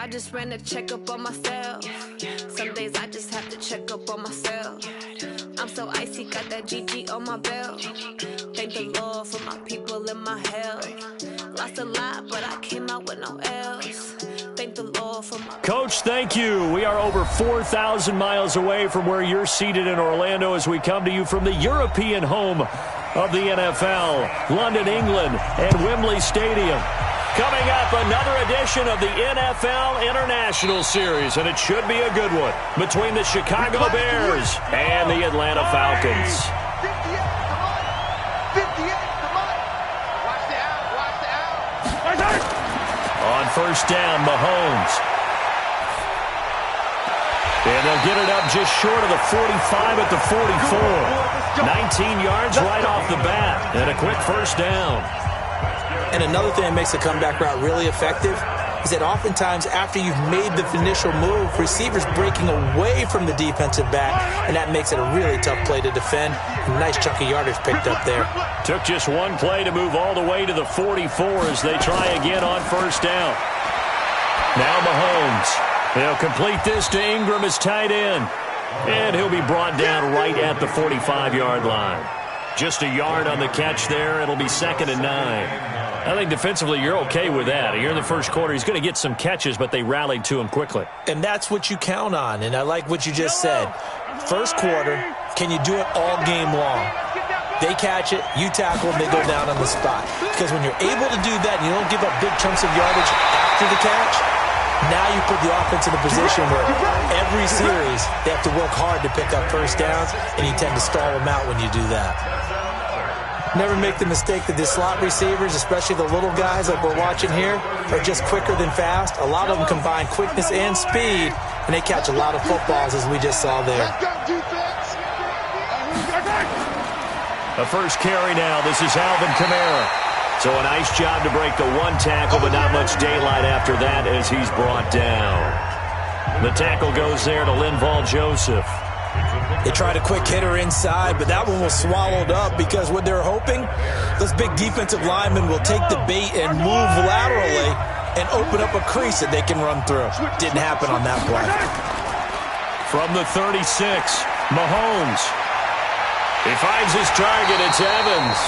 just ran a checkup on myself. Some days I just have to check up on myself. I'm so icy, got that GG on my belt. Thank the Lord for my people and my health. Lost a lot, but I came out with no else. Thank the Lord for my... Coach, thank you. We are over 4,000 miles away from where you're seated in Orlando as we come to you from the European home of the NFL, London, England, and Wembley Stadium. Coming up, another edition of the NFL International Series, and it should be a good one, between the Chicago Bears and the Atlanta Falcons. 58, come on. Watch the out. On first down, Mahomes. And they'll get it up just short of the 45 at the 44. 19 yards right off the bat, and a quick first down. And another thing that makes the comeback route really effective is that oftentimes after you've made the initial move, receivers breaking away from the defensive back, and that makes it a really tough play to defend. A nice chunk of yardage picked up there. Took just one play to move all the way to the 44 as they try again on first down. Now Mahomes. They'll complete this to Ingram as tight end. And he'll be brought down right at the 45-yard line. Just a yard on the catch there. It'll be 2nd and 9. I think defensively you're okay with that. Here in the first quarter, he's going to get some catches, but they rallied to him quickly. And that's what you count on, and I like what you just said. First quarter, can you do it all game long? They catch it, you tackle them, they go down on the spot. Because when you're able to do that and you don't give up big chunks of yardage after the catch, now you put the offense in a position where every series they have to work hard to pick up first downs, and you tend to stall them out when you do that. Never make the mistake that the slot receivers, especially the little guys like we're watching here, are just quicker than fast. A lot of them combine quickness and speed, and they catch a lot of footballs, as we just saw there. A first carry now. This is Alvin Kamara. So a nice job to break the one tackle, but not much daylight after that as he's brought down. The tackle goes there to Linval Joseph. They tried a quick hitter inside, but that one was swallowed up because what they're hoping, those big defensive linemen will take the bait and move laterally and open up a crease that they can run through. Didn't happen on that play. From the 36, Mahomes. He finds his target. It's Evans.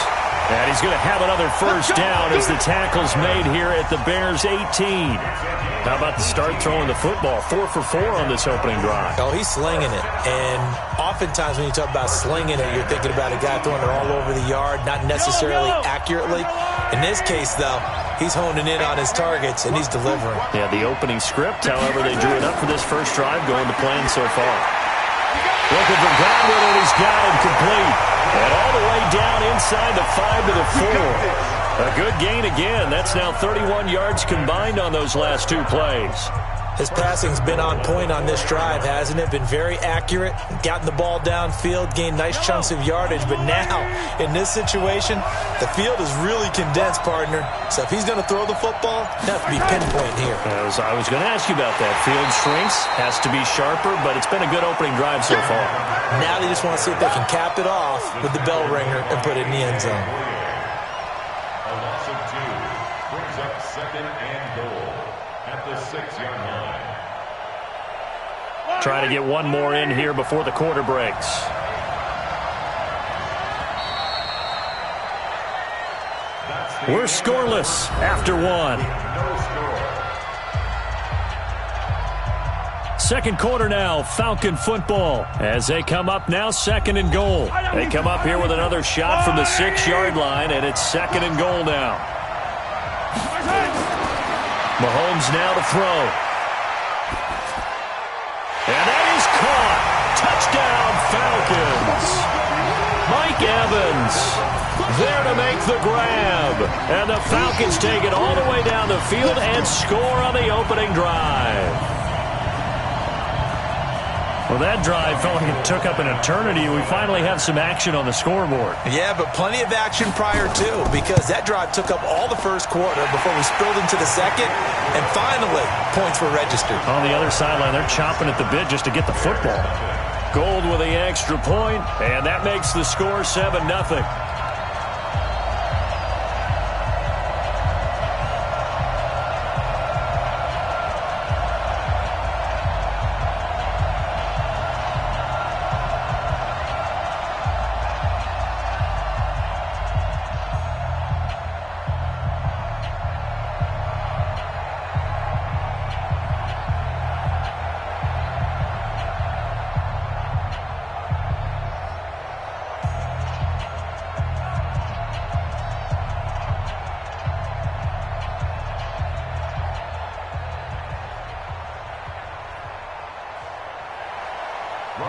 And he's going to have another first down as the tackle's made here at the Bears' 18. How about the start throwing the football? 4 for 4 on this opening drive. Oh, he's slinging it. And oftentimes when you talk about slinging it, you're thinking about a guy throwing it all over the yard, not necessarily accurately. In this case, though, he's honing in on his targets, and he's delivering. Yeah, the opening script, however, they drew it up for this first drive, going to plan so far. Looking for Godwin, and he's got him complete. And all the way down inside the 5 to the 4. A good gain again. That's now 31 yards combined on those last two plays. His passing's been on point on this drive, hasn't it? Been very accurate, gotten the ball downfield, gained nice chunks of yardage. But now, in this situation, the field is really condensed, partner. So if he's going to throw the football, it has to be pinpoint here. I was going to ask you about that. Field shrinks, has to be sharper, but it's been a good opening drive so far. Now they just want to see if they can cap it off with the bell ringer and put it in the end zone. A loss of 2 brings up 2nd and goal at the 6-yard line. Trying to get one more in here before the quarter breaks. We're scoreless after one. Second quarter now, Falcon football. As they come up now, 2nd and goal. They come up here with another shot from the 6-yard line, and it's 2nd and goal now. Mahomes now to throw. And that is caught. Touchdown, Falcons. Mike Evans there to make the grab. And the Falcons take it all the way down the field and score on the opening drive. Well, that drive felt like it took up an eternity. We finally have some action on the scoreboard. Yeah, but plenty of action prior to, because that drive took up all the first quarter before we spilled into the second, and finally, points were registered. On the other sideline, they're chomping at the bit just to get the football. Gold with the extra point, and that makes the score 7-0.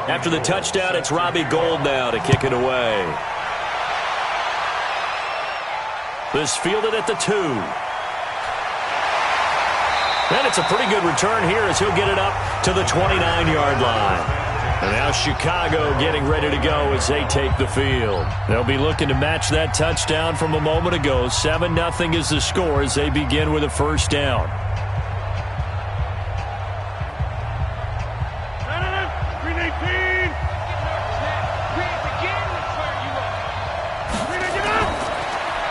After the touchdown, it's Robbie Gould now to kick it away. This fielded at the 2. And it's a pretty good return here as he'll get it up to the 29-yard line. And now Chicago getting ready to go as they take the field. They'll be looking to match that touchdown from a moment ago. 7-0 is the score as they begin with a first down.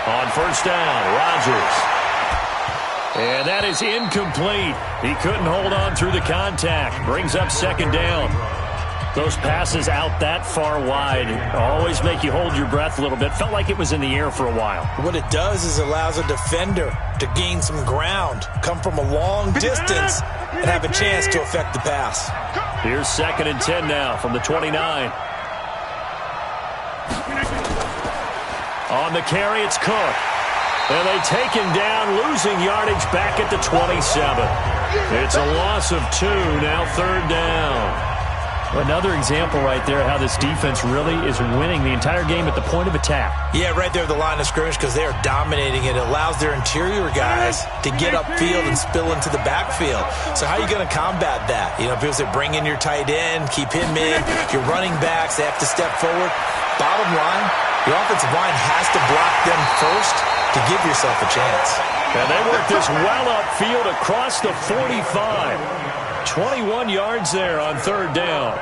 On first down, Rodgers. And that is incomplete. He couldn't hold on through the contact. Brings up second down. Those passes out that far wide always make you hold your breath a little bit. Felt like it was in the air for a while. What it does is allows a defender to gain some ground, come from a long distance, and have a chance to affect the pass. Here's 2nd and 10 now from the 29. On the carry, it's Cook. And they take him down, losing yardage back at the 27. It's a loss of 2, now 3rd down. Another example right there how this defense really is winning the entire game at the point of attack. Yeah, right there at the line of scrimmage because they are dominating it. It allows their interior guys to get upfield and spill into the backfield. So how are you going to combat that? You know, people say bring in your tight end, keep him in. Your running backs, they have to step forward. Bottom line, your offensive line has to block them first to give yourself a chance. And they work this well upfield across the 45. 21 yards there on 3rd down.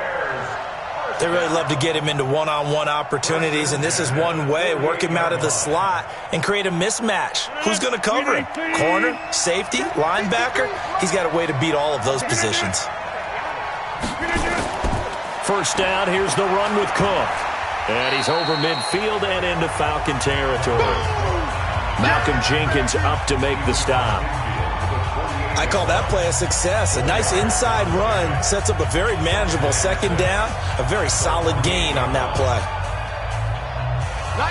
They really love to get him into one-on-one opportunities, and this is one way. Work him out of the slot and create a mismatch. Who's going to cover him? Corner, safety, linebacker? He's got a way to beat all of those positions. First down, here's the run with Cook. And he's over midfield and into Falcon territory. Malcolm Jenkins up to make the stop. I call that play a success. A nice inside run sets up a very manageable 2nd down. A very solid gain on that play.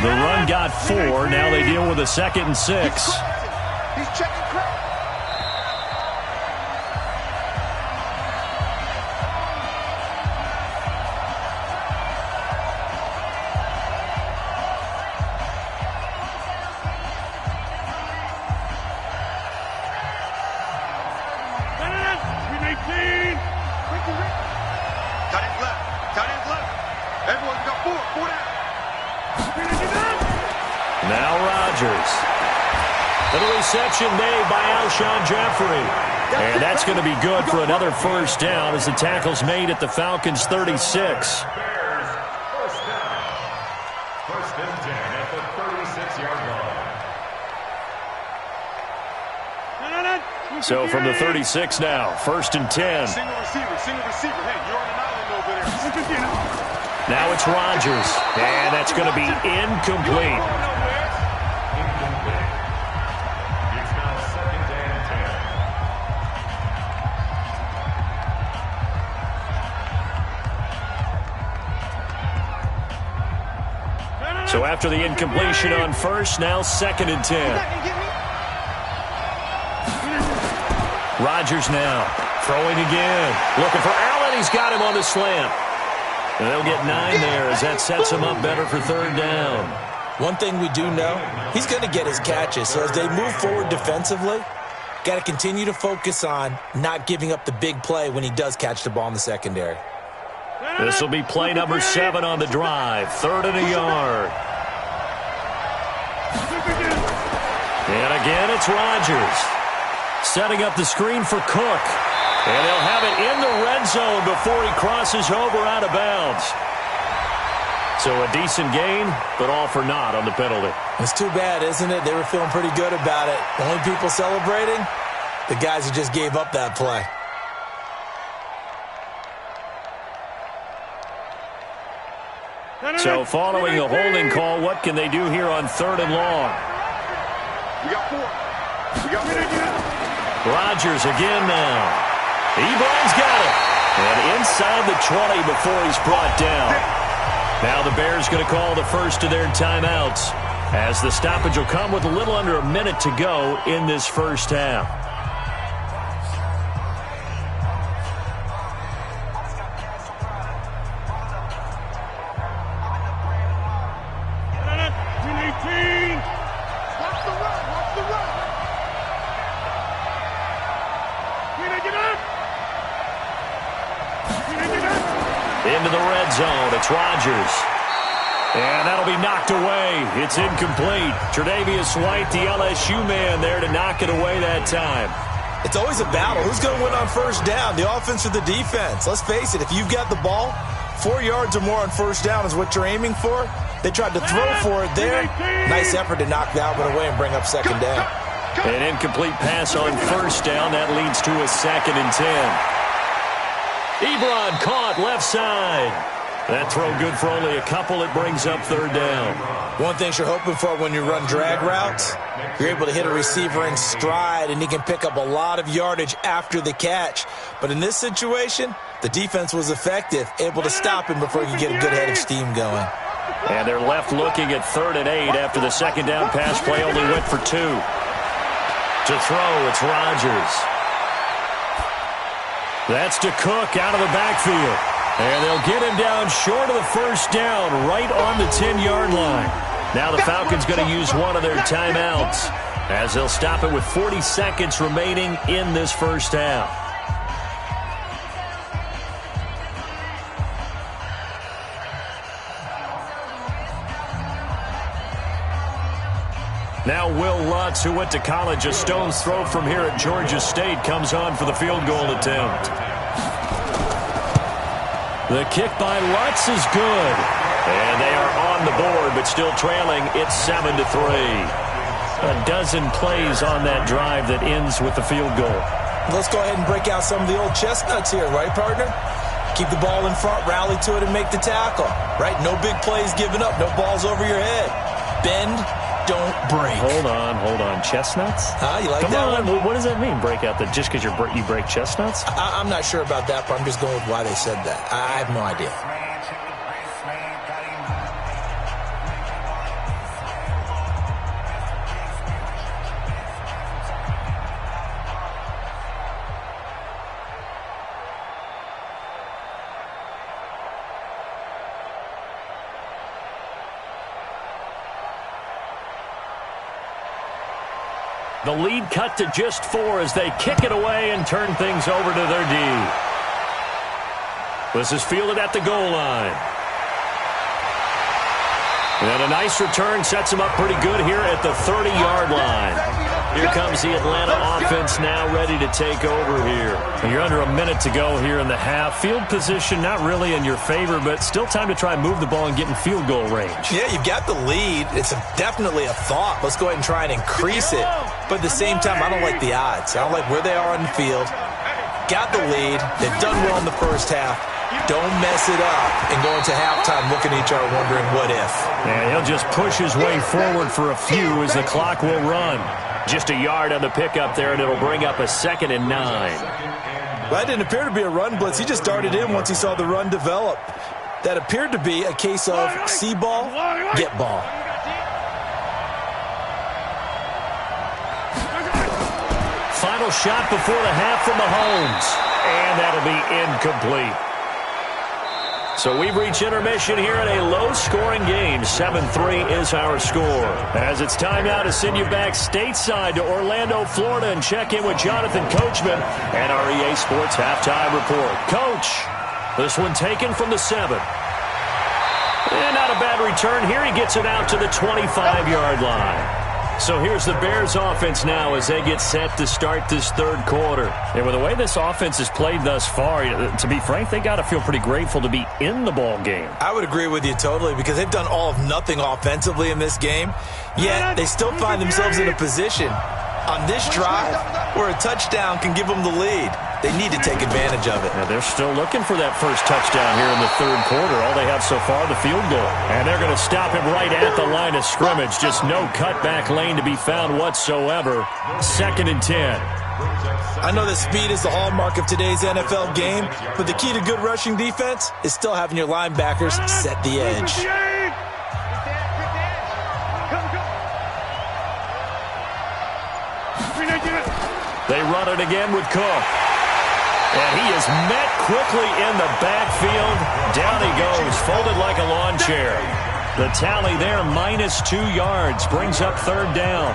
The run got 4. Now they deal with a 2nd and 6. He's checking crap. Now Rodgers. And the reception made by Alshon Jeffrey. And that's going to be good for another first down as the tackle's made at the Falcons' 36. First and 10 at the 36-yard line. So from the 36 now, 1st and 10. Single receiver. Hey, you're on an island over there. Now it's Rodgers. And that's going to be incomplete. It's now 2nd and 10. So after the incompletion on first, now 2nd and 10. Rodgers now throwing again. Looking for Allen. He's got him on the slant. And they'll get 9 there as that sets him up better for 3rd down. One thing we do know, he's going to get his catches. So as they move forward defensively, got to continue to focus on not giving up the big play when he does catch the ball in the secondary. This will be play number 7 on the drive. 3rd and a yard. And again, it's Rodgers. Setting up the screen for Cook. And he'll have it in the red zone before he crosses over out of bounds. So a decent gain, but all for naught on the penalty. It's too bad, isn't it? They were feeling pretty good about it. The only people celebrating, the guys who just gave up that play. So following the holding call, what can they do here on 3rd and long? We got 4. Rodgers again now. Ebron's got it. And inside the 20 before he's brought down. Now the Bears going to call the first of their timeouts as the stoppage will come with a little under a minute to go in this first half. into the red zone. It's Rodgers. And that'll be knocked away. It's incomplete. Tre'Davious White, the LSU man, there to knock it away that time. It's always a battle. Who's going to win on first down, the offense or the defense? Let's face it, if you've got the ball, 4 yards or more on first down is what you're aiming for. They tried to throw for it there. Nice effort to knock that one away and bring up second down. An incomplete pass on first down. That leads to a 2nd and 10. Ebron caught left side. That throw good for only a couple. It brings up 3rd down. One thing you're hoping for when you run drag routes, you're able to hit a receiver in stride, and he can pick up a lot of yardage after the catch. But in this situation, the defense was effective, able to stop him before he could get a good head of steam going. And they're left looking at 3rd and 8 after the second down pass play only went for 2. To throw, it's Rodgers. That's to Cook out of the backfield. And they'll get him down short of the first down, right on the 10-yard line. Now the Falcons going to use one of their timeouts, as they'll stop it with 40 seconds remaining in this first half. Now Will Lutz, who went to college a stone's throw from here at Georgia State, comes on for the field goal attempt. The kick by Lutz is good. And they are on the board, but still trailing. It's 7-3. A dozen plays on that drive that ends with the field goal. Let's go ahead and break out some of the old chestnuts here, right, partner? Keep the ball in front, rally to it, and make the tackle, right? No big plays given up, no balls over your head. Bend, don't break. Hold on. Chestnuts? You like Come that on. one? What does that mean, break out? That just because you break chestnuts? I'm not sure about that, but I'm just going with why they said that. I have no idea. The lead cut to just 4 as they kick it away and turn things over to their D. This is fielded at the goal line. And a nice return sets them up pretty good here at the 30-yard line. Here comes the Atlanta offense now ready to take over here. You're under a minute to go here in the half. Field position not really in your favor, but still time to try and move the ball and get in field goal range. Yeah, you've got the lead. It's definitely a thought. Let's go ahead and try and increase it. But at the same time, I don't like the odds. I don't like where they are on the field. Got the lead. They've done well in the first half. Don't mess it up and go into halftime looking at each other wondering what if. And he'll just push his way forward for a few as the clock will run. Just a yard on the pickup there, and it'll bring up a 2nd and 9. Well, that didn't appear to be a run blitz. He just darted in once he saw the run develop. That appeared to be a case of see ball, get ball. Final shot before the half from Mahomes. And that'll be incomplete. So we've reached intermission here in a low-scoring game. 7-3 is our score. As it's time now to send you back stateside to Orlando, Florida, and check in with Jonathan Coachman and our EA Sports Halftime Report. Coach, this one taken from the 7. And not a bad return here. He gets it out to the 25-yard line. So here's the Bears offense now as they get set to start this third quarter. And with the way this offense has played thus far, to be frank, they got to feel pretty grateful to be in the ball game. I would agree with you totally because they've done all of nothing offensively in this game, yet they still find themselves in a position on this drive where a touchdown can give them the lead. They need to take advantage of it. Now they're still looking for that first touchdown here in the third quarter. All they have so far, the field goal. And they're going to stop him right at the line of scrimmage. Just no cutback lane to be found whatsoever. 2nd and 10. I know that speed is the hallmark of today's NFL game, but the key to good rushing defense is still having your linebackers set the edge. They run it again with Cook. And he is met quickly in the backfield. Down he goes, folded like a lawn chair. The tally there, -2 yards, brings up third down.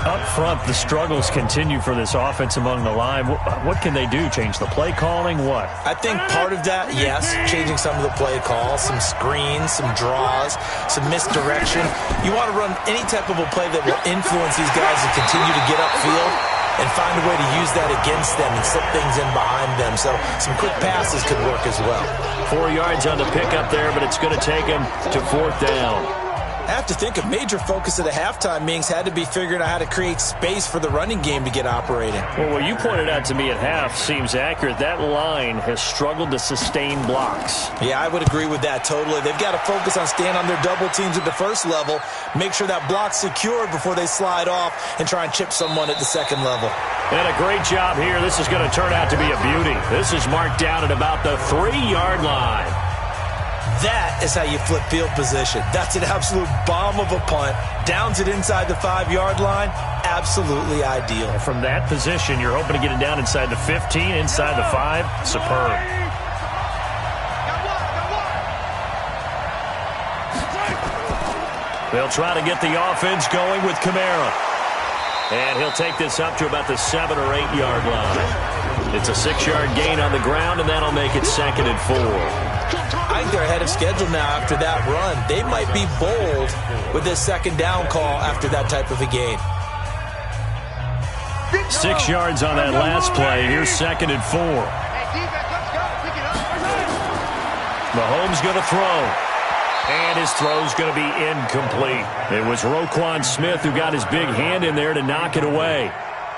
Up front, the struggles continue for this offense among the line. What can they do? Change the play calling? What? I think part of that, yes, changing some of the play calls, some screens, some draws, some misdirection. You want to run any type of a play that will influence these guys to continue to get upfield and find a way to use that against them and slip things in behind them. So some quick passes could work as well. 4 yards on the pickup there, but it's going to take him to fourth down. I have to think a major focus at the halftime meetings had to be figuring out how to create space for the running game to get operating. Well, what you pointed out to me at half seems accurate. That line has struggled to sustain blocks. Yeah, I would agree with that totally. They've got to focus on staying on their double teams at the first level, make sure that block's secured before they slide off and try and chip someone at the second level. And a great job here. This is going to turn out to be a beauty. This is marked down at about the 3-yard line. That is how you flip field position. That's an absolute bomb of a punt. Downs it inside the 5-yard line. Absolutely ideal. From that position, you're hoping to get it down inside the 15, inside the 5. Superb. They'll try to get the offense going with Kamara. And he'll take this up to about the 7- or 8-yard line. It's a 6-yard gain on the ground, and that'll make it 2nd and 4. I think they're ahead of schedule now after that run. They might be bold with this second down call after that type of a gain. 6 yards on that last play. Here's 2nd and 4. Mahomes going to throw. And his throw's going to be incomplete. It was Roquan Smith who got his big hand in there to knock it away.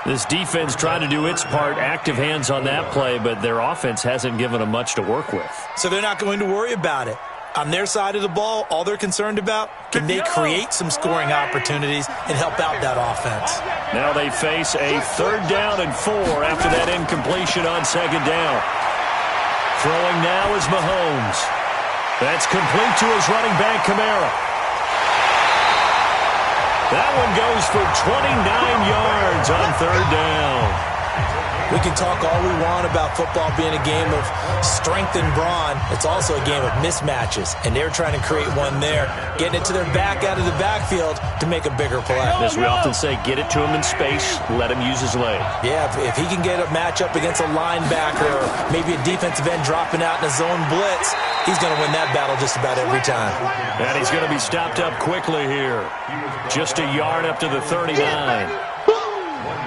This defense tried to do its part, active hands on that play, but their offense hasn't given them much to work with. So they're not going to worry about it. On their side of the ball, all they're concerned about, can they create some scoring opportunities and help out that offense? Now they face a 3rd down and 4 after that incompletion on 2nd down. Throwing now is Mahomes. That's complete to his running back, Kamara. That one goes for 29 yards on 3rd down. We can talk all we want about football being a game of strength and brawn. It's also a game of mismatches, and they're trying to create one there, getting it to their back out of the backfield to make a bigger play. As we often say, get it to him in space, let him use his leg. Yeah, if he can get a matchup against a linebacker or maybe a defensive end dropping out in a zone blitz, he's going to win that battle just about every time. And he's going to be stopped up quickly here. Just a yard up to the 39.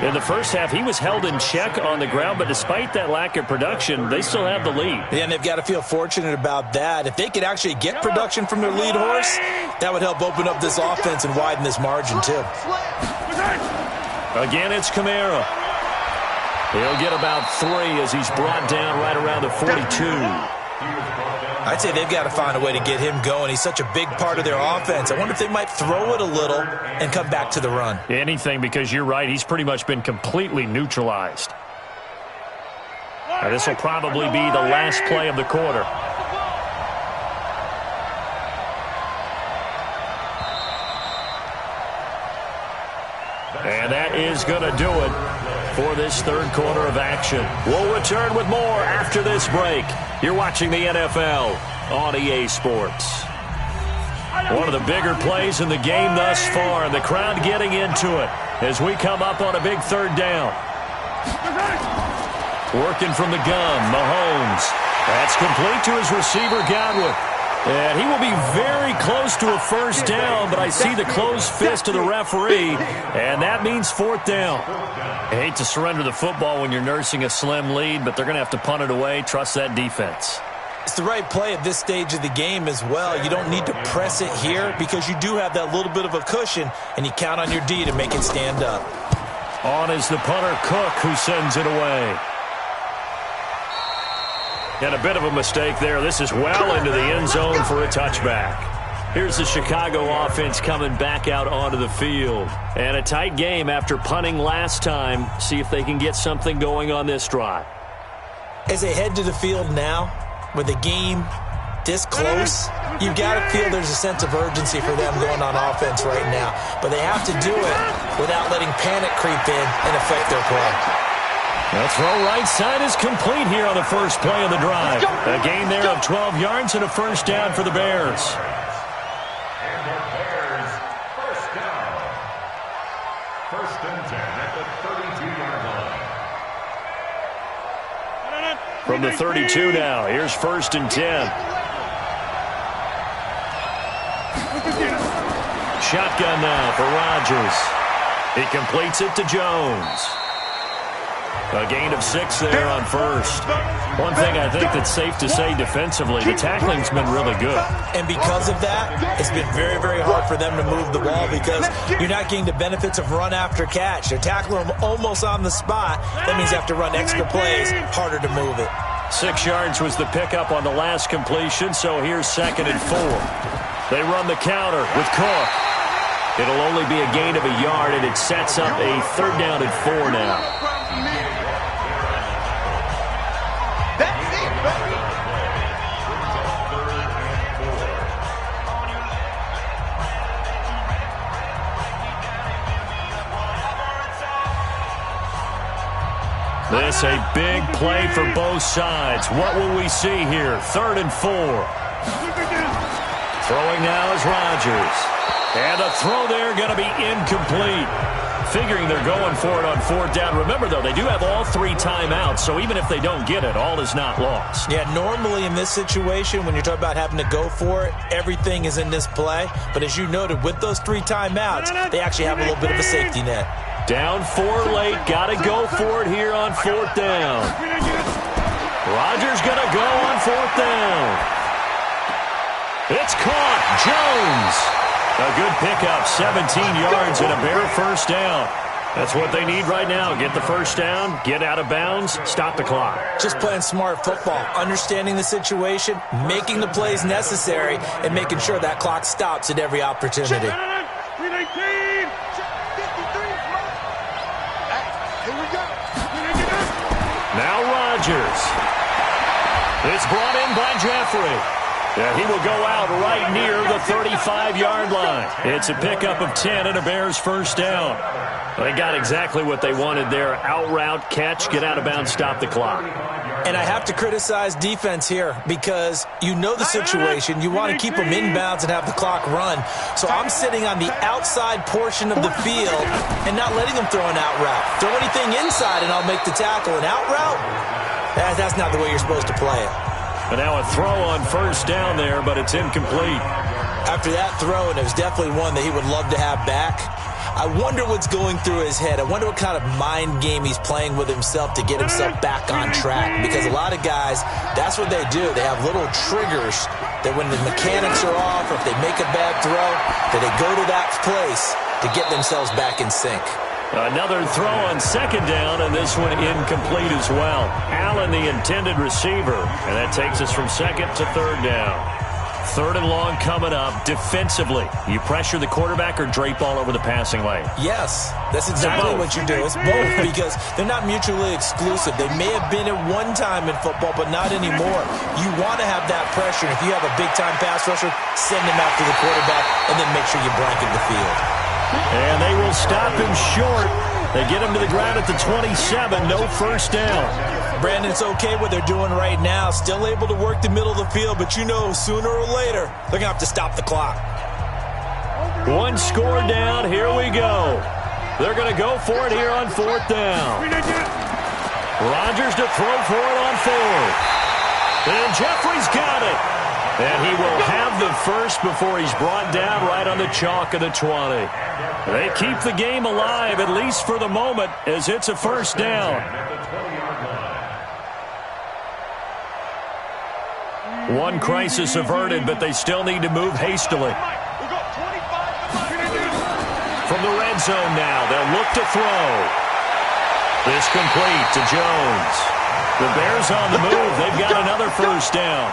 In the first half, he was held in check on the ground, but despite that lack of production, they still have the lead. Yeah, and they've got to feel fortunate about that. If they could actually get production from their lead horse, that would help open up this offense and widen this margin, too. Again, it's Kamara. He'll get about 3 as he's brought down right around the 42. I'd say they've got to find a way to get him going. He's such a big part of their offense. I wonder if they might throw it a little and come back to the run. Anything, because you're right. He's pretty much been completely neutralized. Now, this will probably be the last play of the quarter. And that is going to do it for this 3rd quarter of action. We'll return with more after this break. You're watching the NFL on EA Sports. One of the bigger plays in the game thus far, and the crowd getting into it as we come up on a big 3rd down. Working from the gun, Mahomes. That's complete to his receiver, Godwin. And he will be very close to a 1st down, but I see the closed fist of the referee, and that means 4th down. I hate to surrender the football when you're nursing a slim lead, but they're going to have to punt it away. Trust that defense. It's the right play at this stage of the game as well. You don't need to press it here because you do have that little bit of a cushion, and you count on your D to make it stand up. On is the punter, Cook, who sends it away. And a bit of a mistake there. This is well into the end zone for a touchback. Here's the Chicago offense coming back out onto the field. And a tight game after punting last time. See if they can get something going on this drive. As they head to the field now, with the game this close, you've got to feel there's a sense of urgency for them going on offense right now. But they have to do it without letting panic creep in and affect their play. The throw right side is complete here on the first play of the drive. A gain there of 12 yards and a 1st down for the Bears. at the 32-yard line. From the 32 now, here's 1st and 10. Shotgun now for Rodgers. He completes it to Jones. A gain of 6 there on 1st. One thing I think that's safe to say defensively, the tackling's been really good. And because of that, it's been very, very hard for them to move the ball because you're not getting the benefits of run after catch. They're tackling them almost on the spot. That means you have to run extra plays, harder to move it. 6 yards was the pickup on the last completion, so here's 2nd and 4. They run the counter with Cook. It'll only be a gain of a yard, and it sets up a 3rd down and 4 now. This a big play for both sides. What will we see here? 3rd and 4. Throwing now is Rodgers. And a throw there going to be incomplete. Figuring they're going for it on 4th down. Remember, though, they do have all 3 timeouts, so even if they don't get it, all is not lost. Yeah, normally in this situation, when you're talking about having to go for it, everything is in this play. But as you noted, with those 3 timeouts, they actually have a little bit of a safety net. Down 4 late. Got to go for it here on 4th down. Rodgers going to go on 4th down. It's caught. Jones. A good pickup. 17 yards and a Bear 1st down. That's what they need right now. Get the 1st down, get out of bounds, stop the clock. Just playing smart football, understanding the situation, making the plays necessary, and making sure that clock stops at every opportunity. Now Rodgers. It's brought in by Jeffrey. And he will go out right near the 35-yard line. It's a pickup of 10 and a Bears 1st down. They got exactly what they wanted there. Out route, catch, get out of bounds, stop the clock. And I have to criticize defense here because you know the situation. You want to keep them inbounds and have the clock run. So I'm sitting on the outside portion of the field and not letting them throw an out route. Throw anything inside and I'll make the tackle. An out route? That's not the way you're supposed to play it. And now a throw on 1st down there, but it's incomplete. After that throw, and it was definitely one that he would love to have back, I wonder what's going through his head. I wonder what kind of mind game he's playing with himself to get himself back on track. Because a lot of guys, that's what they do. They have little triggers that when the mechanics are off or if they make a bad throw, that they go to that place to get themselves back in sync. Another throw on 2nd down, and this one incomplete as well. Allen, the intended receiver, and that takes us from 2nd to 3rd down. 3rd and long coming up. Defensively, you pressure the quarterback or drape all over the passing lane? Yes, that's exactly what you do. It's both because they're not mutually exclusive. They may have been at one time in football, but not anymore. You want to have that pressure. If you have a big-time pass rusher, send him after the quarterback, and then make sure you blanket the field. And they will stop him short. They get him to the ground at the 27. No 1st down. Brandon, it's okay what they're doing right now. Still able to work the middle of the field, but you know sooner or later they're going to have to stop the clock. 1 score down. Here we go. They're going to go for it here on 4th down. Rodgers to throw for it on 4th. And Jeffrey's got it. And he will have the 1st before he's brought down right on the chalk of the 20. They keep the game alive, at least for the moment, as it's a 1st down. One crisis averted, but they still need to move hastily. From the red zone now, they'll look to throw. This complete to Jones. The Bears on the move. They've got another 1st down.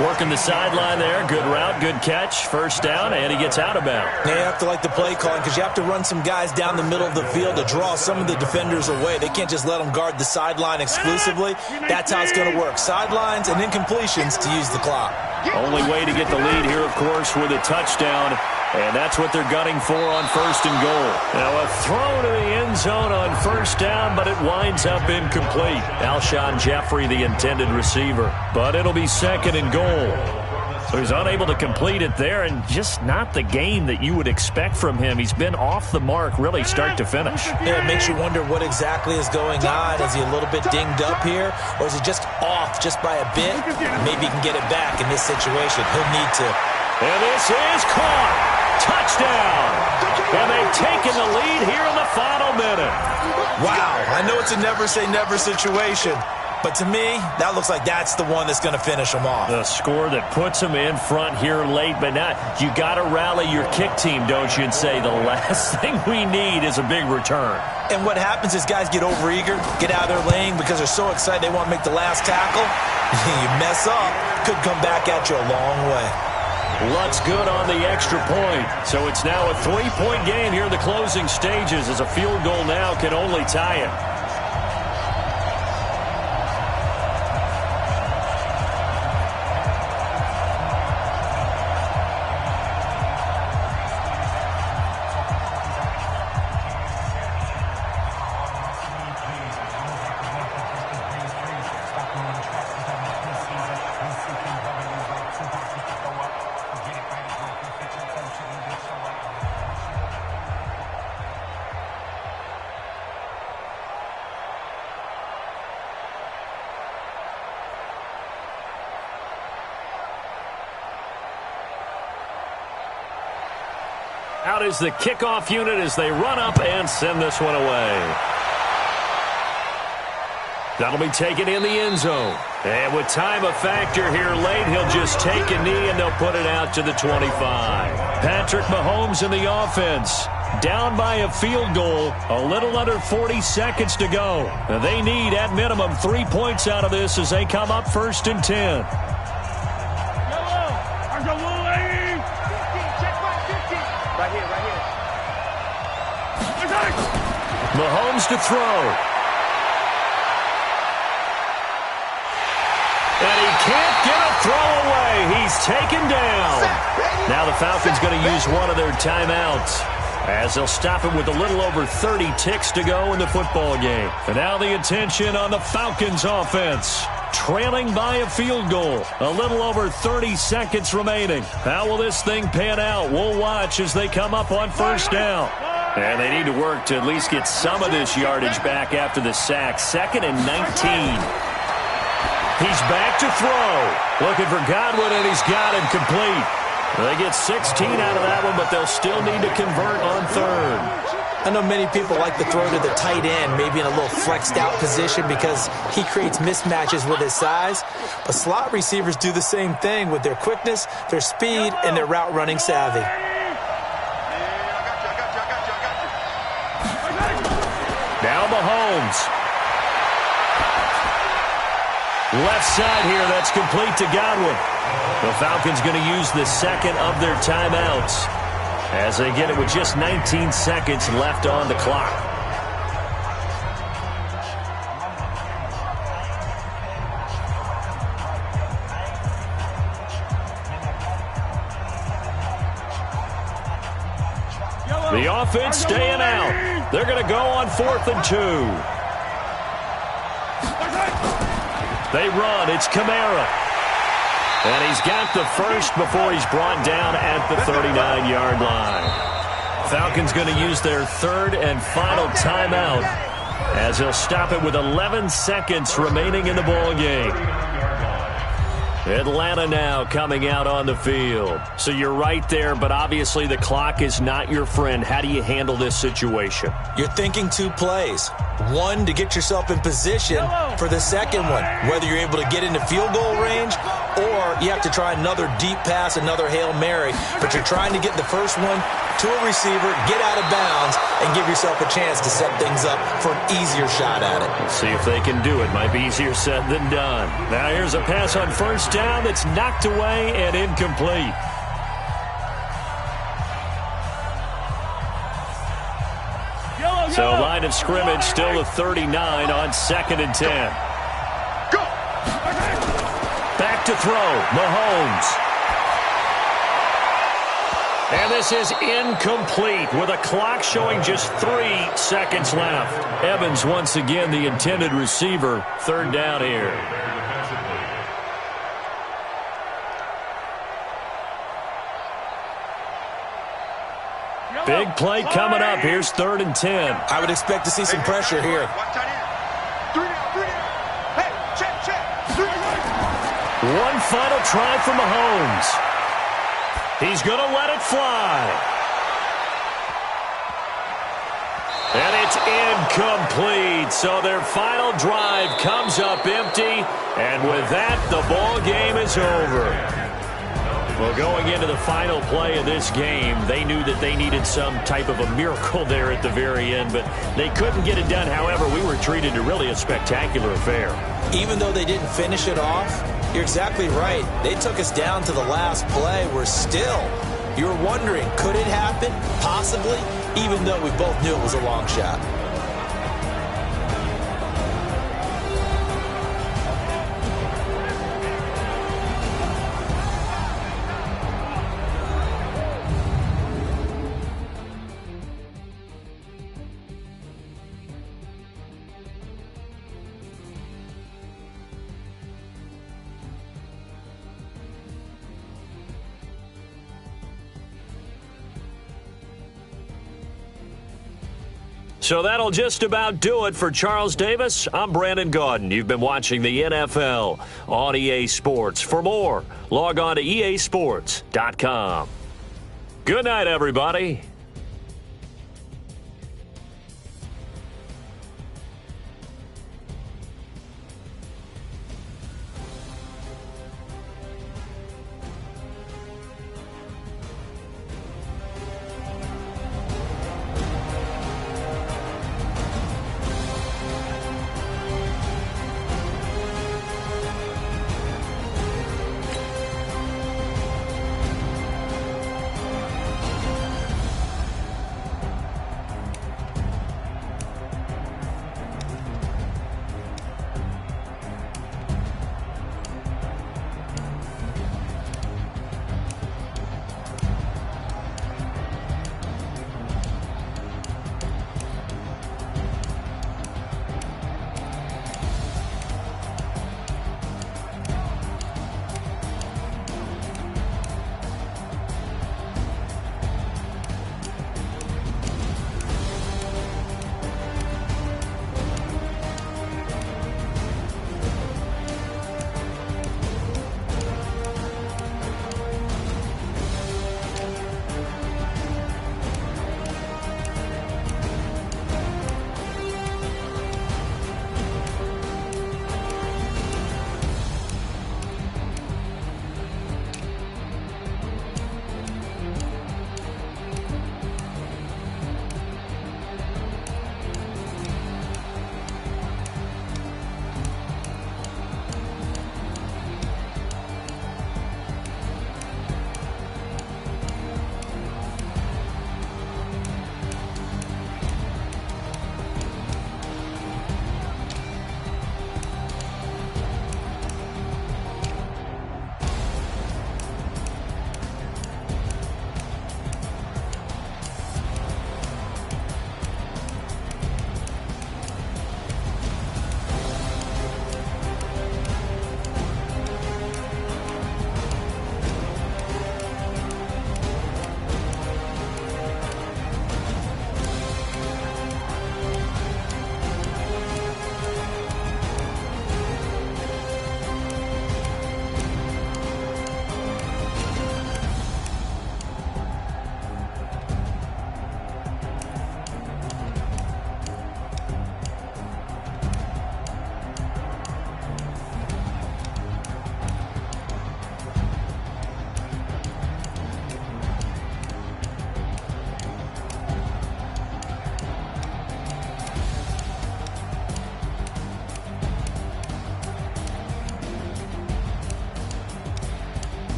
Working the sideline there. Good route, good catch. 1st down, and he gets out of bounds. They have to like the play calling because you have to run some guys down the middle of the field to draw some of the defenders away. They can't just let them guard the sideline exclusively. That's how it's going to work. Sidelines and incompletions to use the clock. Only way to get the lead here, of course, with a touchdown. And that's what they're gunning for on 1st and goal. Now a throw to the end zone on 1st down, but it winds up incomplete. Alshon Jeffrey, the intended receiver. But it'll be 2nd and goal. So he's unable to complete it there, and just not the game that you would expect from him. He's been off the mark really start to finish. Yeah, it makes you wonder what exactly is going on. Is he a little bit dinged up here, or is he just off just by a bit? Maybe he can get it back in this situation. He'll need to. And this is caught. Touchdown. And they've taken the lead here in the final minute. Wow, I know it's a never-say-never situation, but to me, that looks like that's the one that's going to finish them off. The score that puts them in front here late, but now you got to rally your kick team, don't you, and say the last thing we need is a big return. And what happens is guys get overeager, get out of their lane because they're so excited they want to make the last tackle. You mess up, could come back at you a long way. Lutt's good on the extra point. So it's now a 3-point game here in the closing stages, as a field goal now can only tie it. Out is the kickoff unit as they run up and send this one away. That'll be taken in the end zone. And with time a factor here late, he'll just take a knee and they'll put it out to the 25. Patrick Mahomes in the offense. Down by a field goal, a little under 40 seconds to go. They need, at minimum, 3 points out of this as they come up 1st and 10. Mahomes to throw. And he can't get a throw away. He's taken down. Now the Falcons going to use one of their timeouts, as they'll stop it with a little over 30 ticks to go in the football game. And now the attention on the Falcons offense. Trailing by a field goal. A little over 30 seconds remaining. How will this thing pan out? We'll watch as they come up on 1st down. And they need to work to at least get some of this yardage back after the sack. 2nd and 19. He's back to throw. Looking for Godwin, and he's got him complete. They get 16 out of that one, but they'll still need to convert on 3rd. I know many people like to throw to the tight end, maybe in a little flexed out position because he creates mismatches with his size. But slot receivers do the same thing with their quickness, their speed, and their route running savvy. Now Mahomes. Left side here, that's complete to Godwin. The Falcons going to use the 2nd of their timeouts as they get it with just 19 seconds left on the clock. The offense staying out. They're going to go on 4th and 2. They run. It's Kamara. And he's got the first before he's brought down at the 39-yard line. Falcons going to use their 3rd and final timeout as they'll stop it with 11 seconds remaining in the ball game. Atlanta now coming out on the field. So you're right there, but obviously the clock is not your friend. How do you handle this situation? You're thinking 2 plays. One, to get yourself in position for the second one, whether you're able to get into field goal range or you have to try another deep pass, another Hail Mary. But you're trying to get the first one to a receiver, get out of bounds, and give yourself a chance to set things up for an easier shot at it. Let's see if they can do it. Might be easier said than done. Now here's a pass on 1st down that's knocked away and incomplete. So line of scrimmage still a 39 on 2nd and 10. Go. Back to throw. Mahomes. And this is incomplete with a clock showing just 3 seconds left. Evans once again the intended receiver. 3rd down here. Big play coming up. Here's 3rd and 10. I would expect to see some pressure here. Watch out here. 3 down. Hey, check. 3 down. One final try for Mahomes. He's going to let it fly. And it's incomplete. So their final drive comes up empty. And with that, the ball game is over. Well, going into the final play of this game, they knew that they needed some type of a miracle there at the very end, but they couldn't get it done. However, we were treated to really a spectacular affair. Even though they didn't finish it off, you're exactly right. They took us down to the last play. You're wondering, could it happen? Possibly, even though we both knew it was a long shot. So that'll just about do it for Charles Davis. I'm Brandon Gaudin. You've been watching the NFL on EA Sports. For more, log on to easports.com. Good night, everybody.